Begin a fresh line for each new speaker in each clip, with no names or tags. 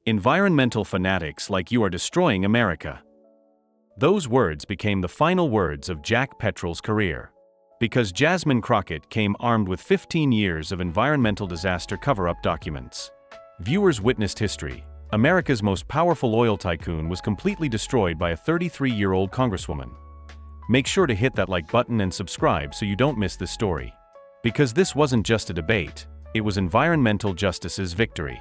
Environmental fanatics like you are destroying America. Those words became the final words of Jack Petrol's career. Because Jasmine Crockett came armed with 15 years of environmental disaster cover-up documents. Viewers witnessed history. America's most powerful oil tycoon was completely destroyed by a 33-year-old Congresswoman. Make sure to hit that like button and subscribe so you don't miss this story. Because this wasn't just a debate, it was environmental justice's victory.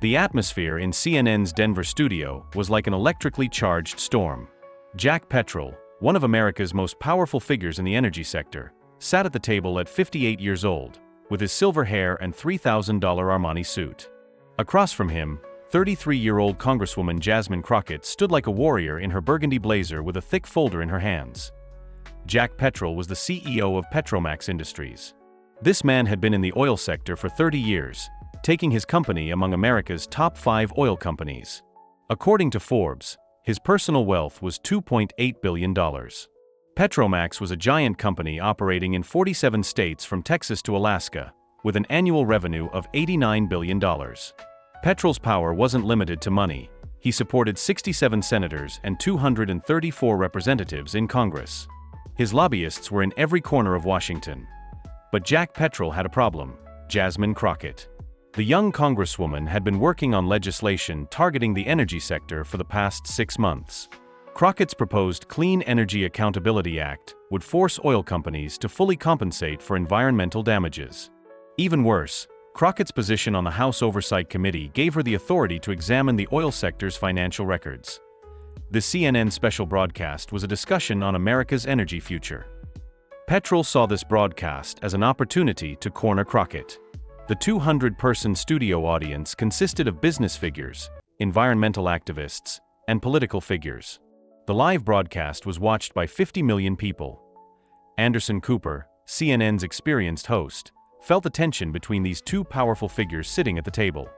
The atmosphere in CNN's Denver studio was like an electrically charged storm. Jack Petrol, one of America's most powerful figures in the energy sector, sat at the table at 58 years old, with his silver hair and $3,000 Armani suit. Across from him, 33-year-old Congresswoman Jasmine Crockett stood like a warrior in her burgundy blazer with a thick folder in her hands. Jack Petrol was the CEO of Petromax Industries. This man had been in the oil sector for 30 years, taking his company among America's top 5 oil companies. According to Forbes, his personal wealth was $2.8 billion. Petromax was a giant company operating in 47 states from Texas to Alaska, with an annual revenue of $89 billion. Petrol's power wasn't limited to money. He supported 67 senators and 234 representatives in Congress. His lobbyists were in every corner of Washington. But Jack Petrol had a problem: Jasmine Crockett. The young Congresswoman had been working on legislation targeting the energy sector for the past 6 months. Crockett's proposed Clean Energy Accountability Act would force oil companies to fully compensate for environmental damages. Even worse, Crockett's position on the House Oversight Committee gave her the authority to examine the oil sector's financial records. The CNN special broadcast was a discussion on America's energy future. Petrol saw this broadcast as an opportunity to corner Crockett. The 200-person studio audience consisted of business figures, environmental activists, and political figures. The live broadcast was watched by 50 million people. Anderson Cooper, CNN's experienced host, felt the tension between these two powerful figures sitting at the table.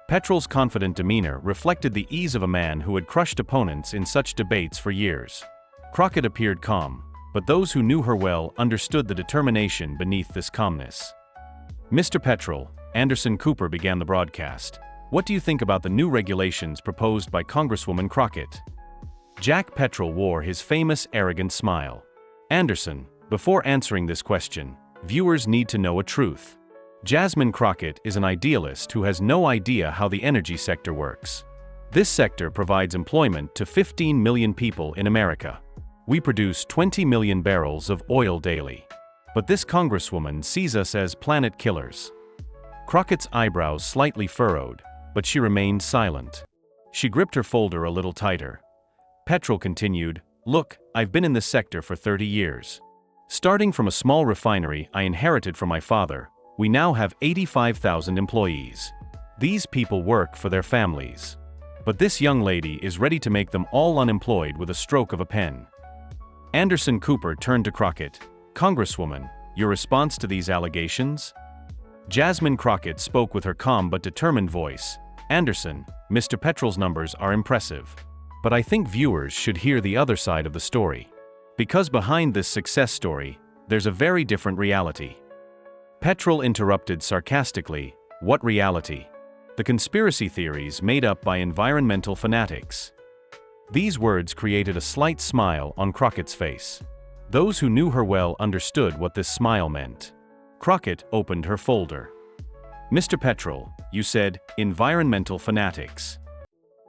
Petrol's confident demeanor reflected the ease of a man who had crushed opponents in such debates for years. Crockett appeared calm, but those who knew her well understood the determination beneath this calmness. Mr. Petrol, Anderson Cooper began the broadcast. What do you think about the new regulations proposed by Congresswoman Crockett? Jack Petrol wore his famous arrogant smile. Anderson, before answering this question, viewers need to know a truth. Jasmine Crockett is an idealist who has no idea how the energy sector works. This sector provides employment to 15 million people in America. We produce 20 million barrels of oil daily. But this Congresswoman sees us as planet killers. Crockett's eyebrows slightly furrowed, but she remained silent. She gripped her folder a little tighter. Petrol continued, "Look, I've been in this sector for 30 years. Starting from a small refinery I inherited from my father, we now have 85,000 employees. These people work for their families. But this young lady is ready to make them all unemployed with a stroke of a pen." Anderson Cooper turned to Crockett. "Congresswoman, your response to these allegations?" Jasmine Crockett spoke with her calm but determined voice. "Anderson, Mr. Petrol's numbers are impressive. But I think viewers should hear the other side of the story. Because behind this success story, there's a very different reality." Petrol interrupted sarcastically, "What reality?" "The conspiracy theories made up by environmental fanatics." These words created a slight smile on Crockett's face. Those who knew her well understood what this smile meant. Crockett opened her folder. "Mr. Petrol, you said, environmental fanatics.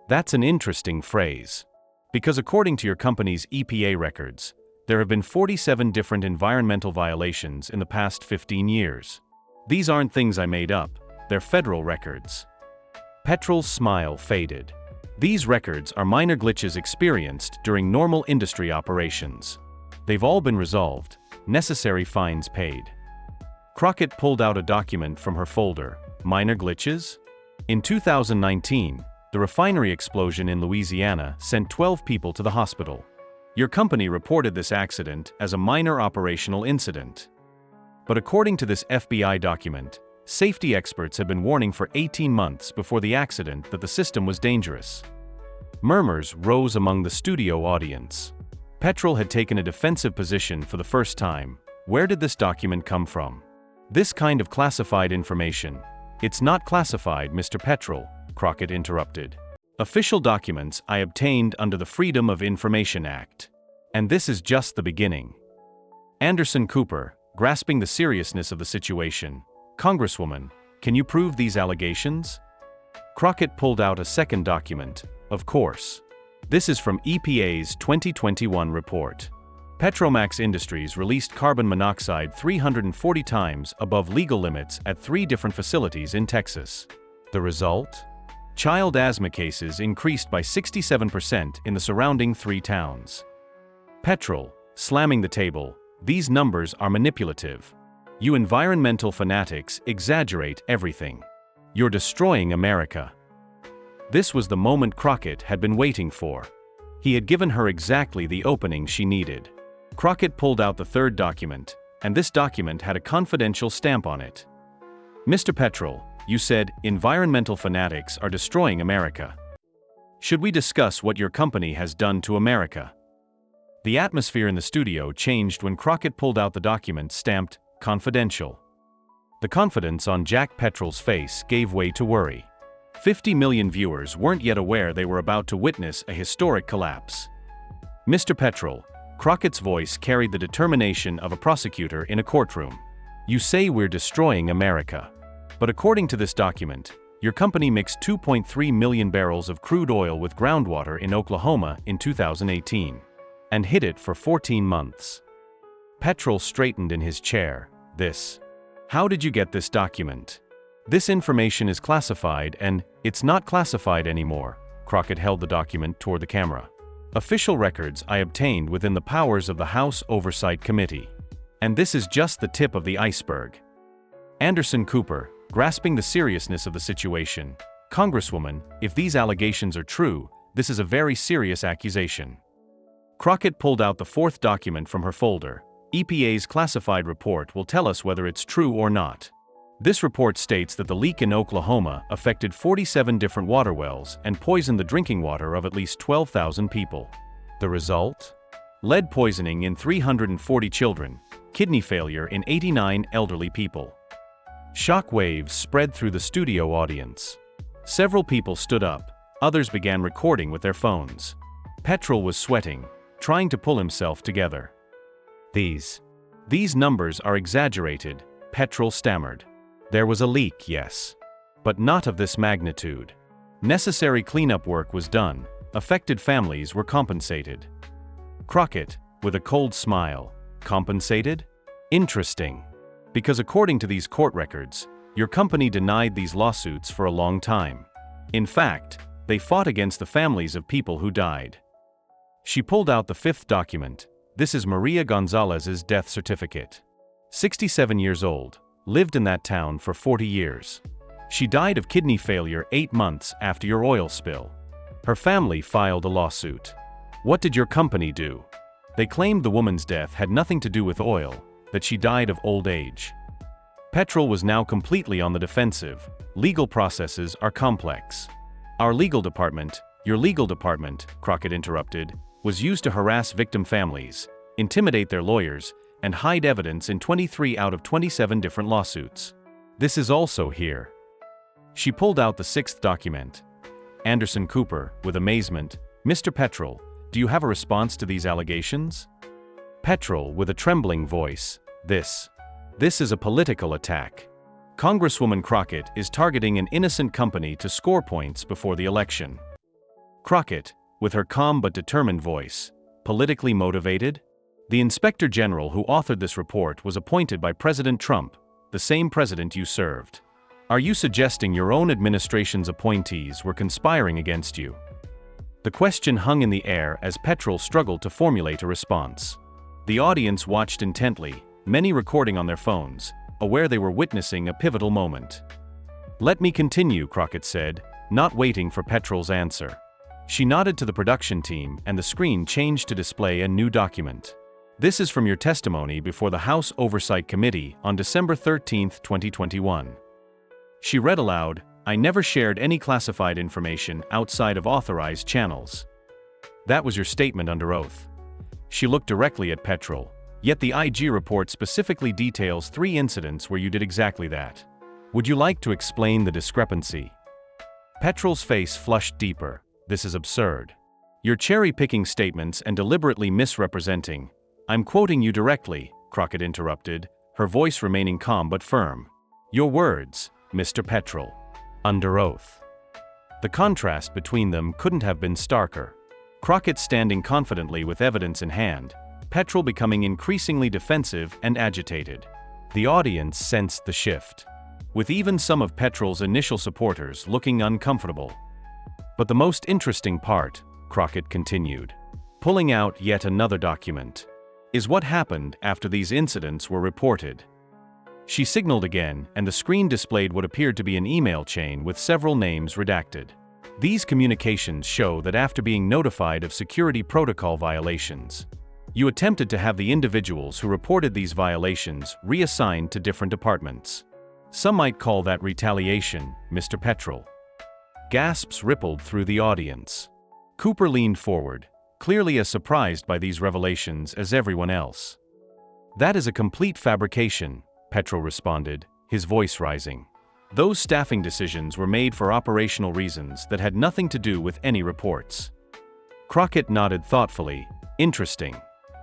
That's an interesting phrase. Because according to your company's EPA records, there have been 47 different environmental violations in the past 15 years. These aren't things I made up, they're federal records." Petrol's smile faded. "These records are minor glitches experienced during normal industry operations. They've all been resolved, necessary fines paid." Crockett pulled out a document from her folder. "Minor glitches?" In 2019, the refinery explosion in Louisiana sent 12 people to the hospital. Your company reported this accident as a minor operational incident. But according to this FBI document, safety experts had been warning for 18 months before the accident that the system was dangerous. Murmurs rose among the studio audience. Petrol had taken a defensive position for the first time. Where did this document come from? This kind of classified information. It's not classified, Mr. Petrol, Crockett interrupted. Official documents I obtained under the Freedom of Information Act. And this is just the beginning. Anderson Cooper, grasping the seriousness of the situation. Congresswoman, can you prove these allegations? Crockett pulled out a second document, of course. This is from EPA's 2021 report. Petromax Industries released carbon monoxide 340 times above legal limits at 3 different facilities in Texas. The result? Child asthma cases increased by 67% in the surrounding 3 towns. Petrol, slamming the table, these numbers are manipulative. You environmental fanatics exaggerate everything. You're destroying America. This was the moment Crockett had been waiting for. He had given her exactly the opening she needed. Crockett pulled out the third document, and this document had a confidential stamp on it. Mr. Petrol, you said environmental fanatics are destroying America. Should we discuss what your company has done to America? The atmosphere in the studio changed when Crockett pulled out the document stamped confidential. The confidence on Jack Petrol's face gave way to worry. 50 million viewers weren't yet aware they were about to witness a historic collapse. Mr. Petrol, Crockett's voice carried the determination of a prosecutor in a courtroom. You say we're destroying America. But according to this document, your company mixed 2.3 million barrels of crude oil with groundwater in Oklahoma in 2018 and hid it for 14 months. Petrol straightened in his chair. How did you get this document? This information is classified and it's not classified anymore. Crockett held the document toward the camera. Official records I obtained within the powers of the House Oversight Committee. And this is just the tip of the iceberg. Anderson Cooper, grasping the seriousness of the situation. Congresswoman, if these allegations are true, this is a very serious accusation. Crockett pulled out the fourth document from her folder. EPA's classified report will tell us whether it's true or not. This report states that the leak in Oklahoma affected 47 different water wells and poisoned the drinking water of at least 12,000 people. The result? Lead poisoning in 340 children, kidney failure in 89 elderly people. Shock waves spread through the studio audience. Several people stood up, others began recording with their phones. Petrol was sweating, trying to pull himself together. These numbers are exaggerated, Petrol stammered. There was a leak, yes. But not of this magnitude. Necessary cleanup work was done, affected families were compensated. Crockett, with a cold smile, compensated? Interesting. Because according to these court records, your company denied these lawsuits for a long time. In fact, they fought against the families of people who died. She pulled out the fifth document. This is Maria Gonzalez's death certificate. 67 years old, lived in that town for 40 years. She died of kidney failure 8 months after your oil spill. Her family filed a lawsuit. What did your company do? They claimed the woman's death had nothing to do with oil, that she died of old age. Petrol was now completely on the defensive. Legal processes are complex. Our legal department, your legal department, Crockett interrupted, was used to harass victim families, intimidate their lawyers, and hide evidence in 23 out of 27 different lawsuits. This is also here. She pulled out the sixth document. Anderson Cooper, with amazement, Mr. Petrol, do you have a response to these allegations? Petrol, with a trembling voice, this is a political attack. Congresswoman Crockett is targeting an innocent company to score points before the election. Crockett, with her calm but determined voice, politically motivated? The Inspector General who authored this report was appointed by President Trump, the same president you served. Are you suggesting your own administration's appointees were conspiring against you? The question hung in the air as Petrol struggled to formulate a response. The audience watched intently, many recording on their phones, aware they were witnessing a pivotal moment. Let me continue, Crockett said, not waiting for Petrol's answer. She nodded to the production team and the screen changed to display a new document. This is from your testimony before the House Oversight Committee on December 13, 2021. She read aloud, I never shared any classified information outside of authorized channels. That was your statement under oath. She looked directly at Petrol, yet the IG report specifically details 3 incidents where you did exactly that. Would you like to explain the discrepancy? Petrol's face flushed deeper. This is absurd. You're cherry-picking statements and deliberately misrepresenting. I'm quoting you directly, Crockett interrupted, her voice remaining calm but firm. Your words, Mr. Petrol. Under oath. The contrast between them couldn't have been starker. Crockett standing confidently with evidence in hand, Petrol becoming increasingly defensive and agitated. The audience sensed the shift, with even some of Petrol's initial supporters looking uncomfortable. But the most interesting part, Crockett continued, pulling out yet another document, is what happened after these incidents were reported. She signaled again, and the screen displayed what appeared to be an email chain with several names redacted. These communications show that after being notified of security protocol violations, you attempted to have the individuals who reported these violations reassigned to different departments. Some might call that retaliation, Mr. Petrol. Gasps rippled through the audience. Cooper leaned forward, clearly as surprised by these revelations as everyone else. That is a complete fabrication, Petrol responded, his voice rising. Those staffing decisions were made for operational reasons that had nothing to do with any reports. Crockett nodded thoughtfully. Interesting.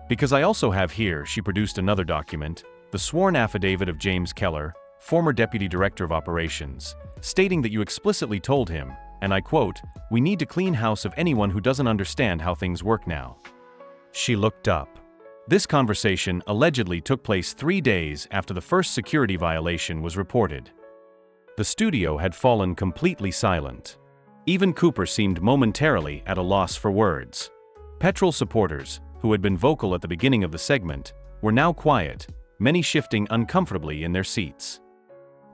Because I also have here, she produced another document, the sworn affidavit of James Keller, former Deputy Director of Operations, stating that you explicitly told him, and I quote, "We need to clean house of anyone who doesn't understand how things work now." She looked up. This conversation allegedly took place 3 days after the first security violation was reported. The studio had fallen completely silent. Even Cooper seemed momentarily at a loss for words. Petrol supporters, who had been vocal at the beginning of the segment, were now quiet, many shifting uncomfortably in their seats.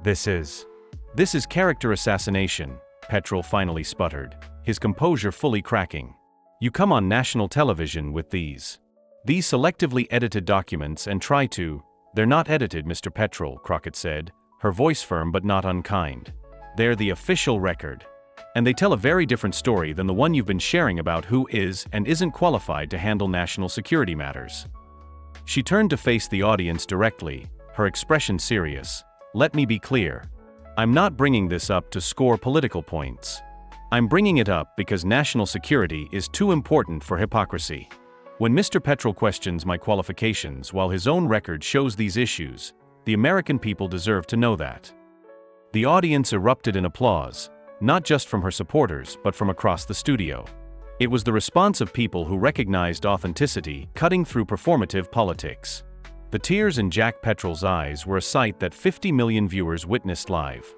This is character assassination, Petrol finally sputtered, his composure fully cracking. You come on national television with these selectively edited documents and try to— They're not edited, Mr. Petrol, Crockett said, her voice firm but not unkind. They're the official record. And they tell a very different story than the one you've been sharing about who is and isn't qualified to handle national security matters. She turned to face the audience directly, her expression serious. Let me be clear. I'm not bringing this up to score political points. I'm bringing it up because national security is too important for hypocrisy. When Mr. Petrol questions my qualifications while his own record shows these issues, the American people deserve to know that. The audience erupted in applause, not just from her supporters but from across the studio. It was the response of people who recognized authenticity cutting through performative politics. The tears in Jack Petrol's eyes were a sight that 50 million viewers witnessed live.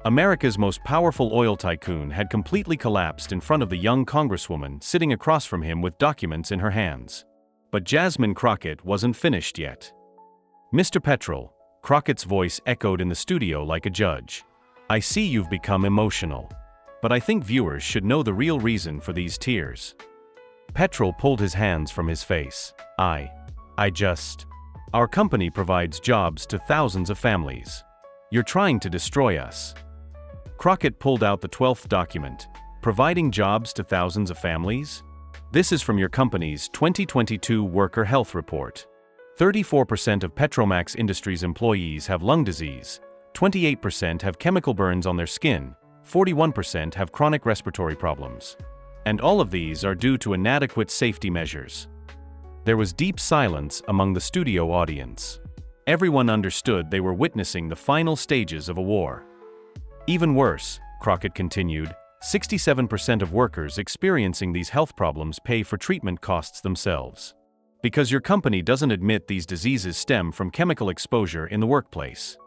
America's most powerful oil tycoon had completely collapsed in front of the young Congresswoman sitting across from him with documents in her hands. But Jasmine Crockett wasn't finished yet. Mr. Petrol, Crockett's voice echoed in the studio like a judge. I see you've become emotional. But I think viewers should know the real reason for these tears. Petrol pulled his hands from his face. Our company provides jobs to thousands of families. You're trying to destroy us. Crockett pulled out the 12th document. Providing jobs to thousands of families? This is from your company's 2022 Worker Health Report. 34% of Petromax Industries employees have lung disease, 28% have chemical burns on their skin, 41% have chronic respiratory problems. And all of these are due to inadequate safety measures. There was deep silence among the studio audience. Everyone understood they were witnessing the final stages of a war. Even worse, Crockett continued, 67% of workers experiencing these health problems pay for treatment costs themselves. Because your company doesn't admit these diseases stem from chemical exposure in the workplace.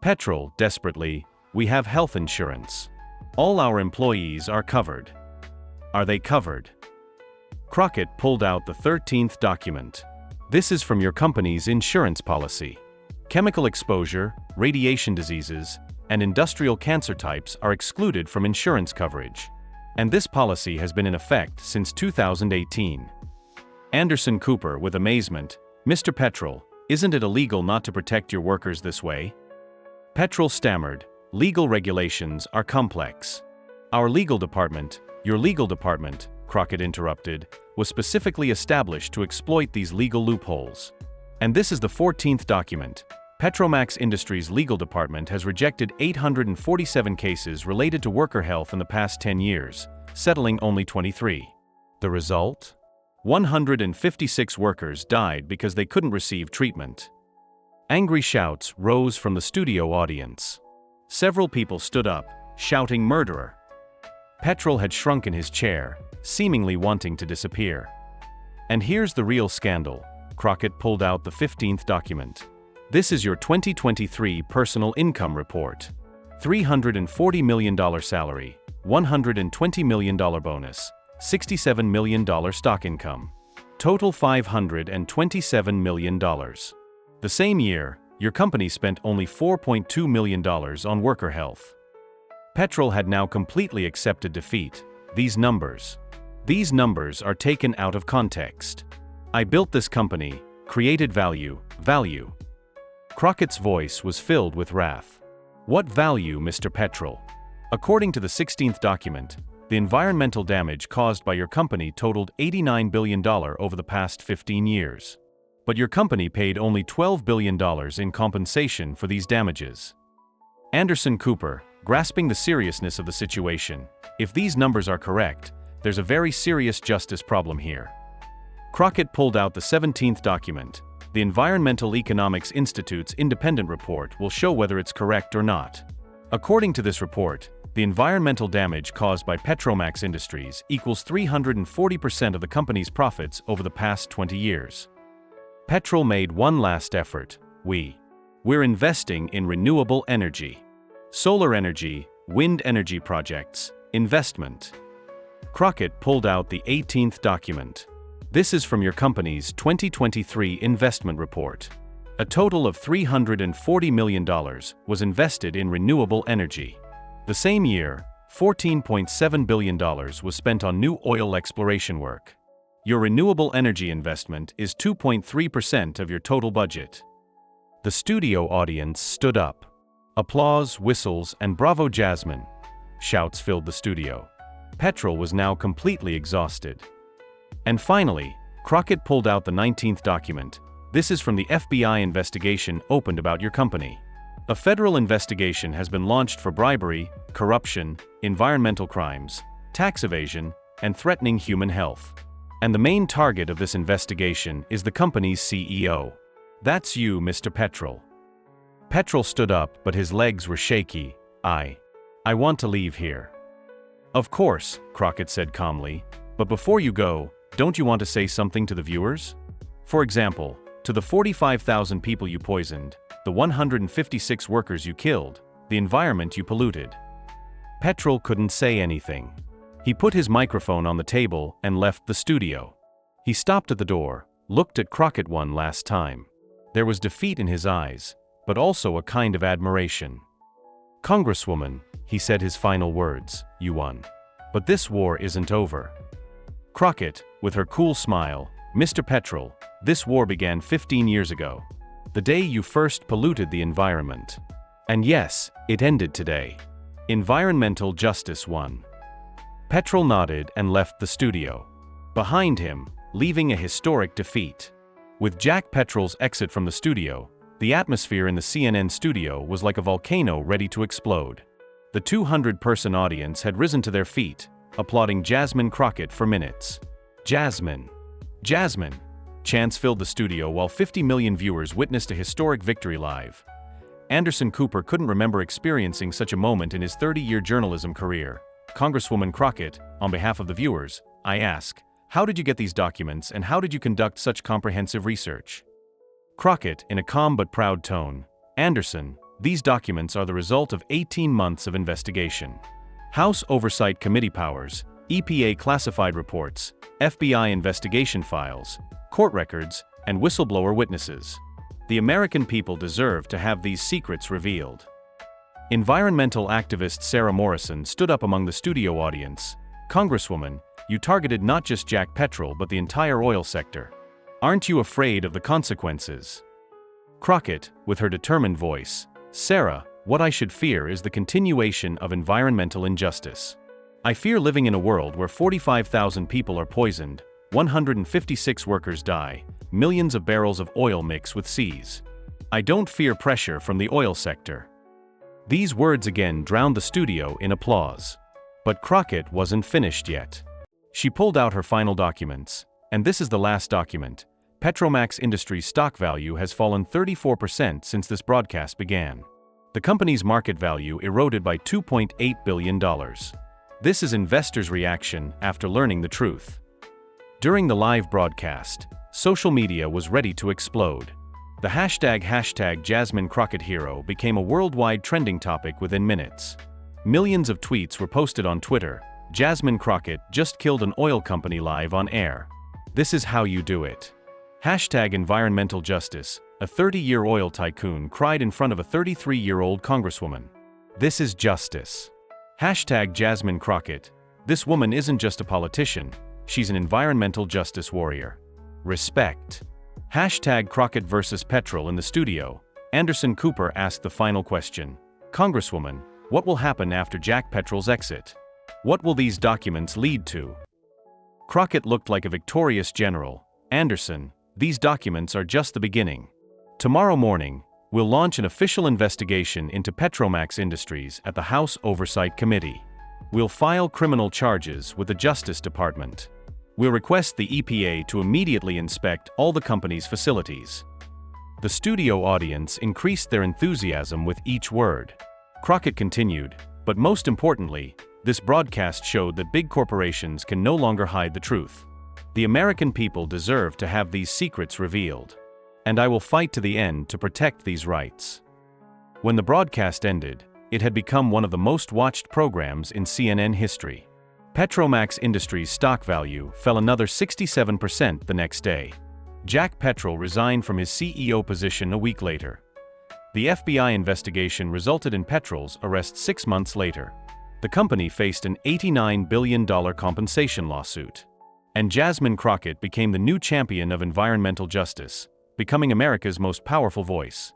Petrol, desperately, we have health insurance. All our employees are covered. Are they covered? Crockett pulled out the 13th document. This is from your company's insurance policy. Chemical exposure, radiation diseases, and industrial cancer types are excluded from insurance coverage. And this policy has been in effect since 2018. Anderson Cooper with amazement, Mr. Petrol, isn't it illegal not to protect your workers this way? Petrol stammered, legal regulations are complex. Our legal department, your legal department, Crockett interrupted, was specifically established to exploit these legal loopholes. And this is the 14th document. Petromax Industries' legal department has rejected 847 cases related to worker health in the past 10 years, settling only 23. The result? 156 workers died because they couldn't receive treatment. Angry shouts rose from the studio audience. Several people stood up, shouting "Murderer!" Petrol had shrunk in his chair, seemingly wanting to disappear. And here's the real scandal. Crockett pulled out the 15th document. This is your 2023 personal income report. $340 million salary, $120 million bonus, $67 million stock income. Total $527 million. The same year, your company spent only $4.2 million on worker health. Petrol had now completely accepted defeat. These numbers are taken out of context. I built this company, created value. Crockett's voice was filled with wrath. What value, Mr. Petrol? According to the 16th document, the environmental damage caused by your company totaled $89 billion over the past 15 years. But your company paid only $12 billion in compensation for these damages. Anderson Cooper, grasping the seriousness of the situation, if these numbers are correct, there's a very serious justice problem here. Crockett pulled out the 17th document. The Environmental Economics Institute's independent report will show whether it's correct or not. According to this report, the environmental damage caused by Petromax Industries equals 340% of the company's profits over the past 20 years. Petrol made one last effort. We're investing in renewable energy. Solar energy, wind energy projects, investment. Crockett pulled out the 18th document. This is from your company's 2023 investment report. A total of $340 million was invested in renewable energy. The same year, $14.7 billion was spent on new oil exploration work. Your renewable energy investment is 2.3% of your total budget. The studio audience stood up. Applause, whistles, and "Bravo, Jasmine!" shouts filled the studio. Petrol was now completely exhausted. And finally, Crockett pulled out the 19th document. This is from the FBI investigation opened about your company. A federal investigation has been launched for bribery, corruption, environmental crimes, tax evasion, and threatening human health. And the main target of this investigation is the company's CEO. That's you, Mr. Petrol. Petrol stood up, but his legs were shaky. I want to leave here. Of course, Crockett said calmly, but before you go, don't you want to say something to the viewers? For example, to the 45,000 people you poisoned, the 156 workers you killed, the environment you polluted. Petrol couldn't say anything. He put his microphone on the table and left the studio. He stopped at the door, looked at Crockett one last time. There was defeat in his eyes, but also a kind of admiration. "Congresswoman," he said his final words, "you won. But this war isn't over." Crockett, with her cool smile, "Mr. Petrol, this war began 15 years ago. The day you first polluted the environment. And yes, it ended today. Environmental justice won." Petrol nodded and left the studio. Behind him, leaving a historic defeat. With Jack Petrol's exit from the studio, the atmosphere in the CNN studio was like a volcano ready to explode. The 200-person audience had risen to their feet, applauding Jasmine Crockett for minutes. "Jasmine! Jasmine!" Chants filled the studio while 50 million viewers witnessed a historic victory live. Anderson Cooper couldn't remember experiencing such a moment in his 30-year journalism career. "Congresswoman Crockett, on behalf of the viewers, I ask, how did you get these documents and how did you conduct such comprehensive research?" Crockett, in a calm but proud tone, "Anderson, these documents are the result of 18 months of investigation. House Oversight Committee powers, EPA classified reports, FBI investigation files, court records, and whistleblower witnesses. The American people deserve to have these secrets revealed." Environmental activist Sarah Morrison stood up among the studio audience. "Congresswoman, you targeted not just Jack Petrol but the entire oil sector. Aren't you afraid of the consequences?" Crockett, with her determined voice, "Sarah, what I should fear is the continuation of environmental injustice. I fear living in a world where 45,000 people are poisoned, 156 workers die, millions of barrels of oil mix with seas. I don't fear pressure from the oil sector." These words again drowned the studio in applause. But Crockett wasn't finished yet. She pulled out her final documents, and this is the last document. Petromax Industries' stock value has fallen 34% since this broadcast began. The company's market value eroded by $2.8 billion. This is investors' reaction after learning the truth. During the live broadcast, social media was ready to explode. The hashtag Jasmine Crockett hero became a worldwide trending topic within minutes. Millions of tweets were posted on Twitter. Jasmine Crockett just killed an oil company live on air. This is how you do it. Hashtag environmental justice. A 30-year oil tycoon cried in front of a 33-year-old congresswoman. This is justice. Hashtag Jasmine Crockett. This woman isn't just a politician, she's an environmental justice warrior. Respect. Hashtag Crockett versus Petrol. In the studio, Anderson Cooper asked the final question. Congresswoman, what will happen after Jack Petrol's exit? What will these documents lead to? Crockett looked like a victorious general. Anderson, these documents are just the beginning. Tomorrow morning, we'll launch an official investigation into Petromax Industries at the House Oversight Committee. We'll file criminal charges with the Justice Department. We'll request the EPA to immediately inspect all the company's facilities. The studio audience increased their enthusiasm with each word. Crockett continued, but most importantly, this broadcast showed that big corporations can no longer hide the truth. The American people deserve to have these secrets revealed. And I will fight to the end to protect these rights. When the broadcast ended, it had become one of the most watched programs in CNN history. Petromax Industries' stock value fell another 67% the next day. Jack Petrol resigned from his CEO position a week later. The FBI investigation resulted in Petrol's arrest 6 months later. The company faced an $89 billion compensation lawsuit. And Jasmine Crockett became the new champion of environmental justice, becoming America's most powerful voice.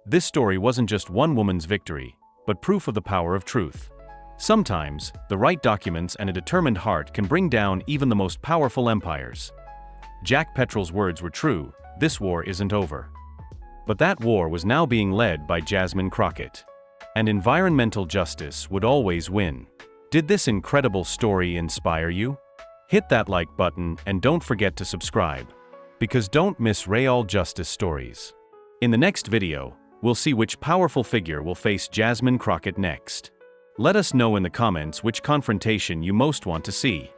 This story wasn't just one woman's victory, but proof of the power of truth. Sometimes, the right documents and a determined heart can bring down even the most powerful empires. Jack Petrol's words were true, this war isn't over. But that war was now being led by Jasmine Crockett. And environmental justice would always win. Did this incredible story inspire you? Hit that like button and don't forget to subscribe. Because don't miss real justice stories. In the next video, we'll see which powerful figure will face Jasmine Crockett next. Let us know in the comments which confrontation you most want to see.